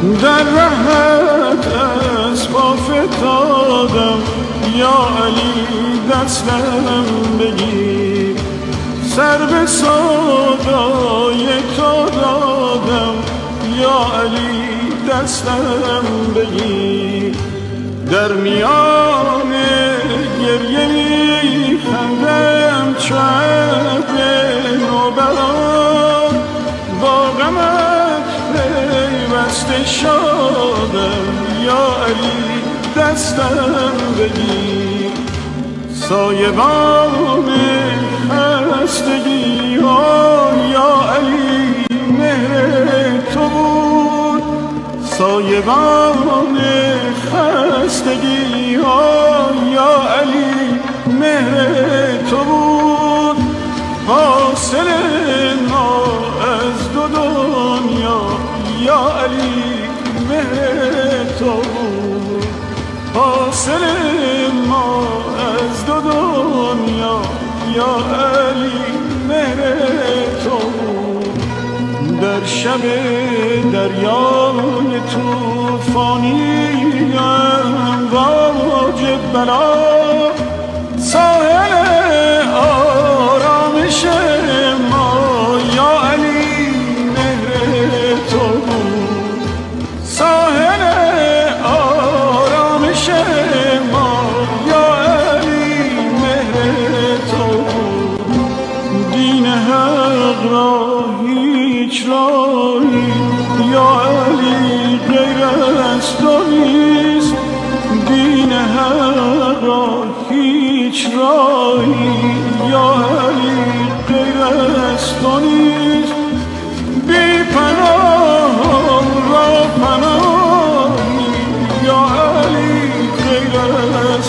در رهت اسبا فتادم، یا علی دستم بگیر. سر به سودای تو دادم، یا علی دستم بگیر. در میان گریه میخندم چو ابر نوبهار، با غمت پیوسته شدم، یا علی دستم بگیر. سایبان خستگی ها، یا علی مهر تو بود. سایبان خستگی ها، یا علی مهر تو بود. حاصل ما از دو دنیا، یا علی مهر تو بود. حاصل ما از دو دنیا، یا علی مهر تو بود. در شب دریای توفانی امواج بلا، ساحل آرامش ما، یا علی مهر تو بود. ساحل آرامش ما، یا علی مهر تو بود. دین حق را هیچ راهی، یا علی غیر از تو نیست. دین حق را هیچ راهی، یا علی غیر از تو نیست. بی پناه را پناهی، یا علی غیر از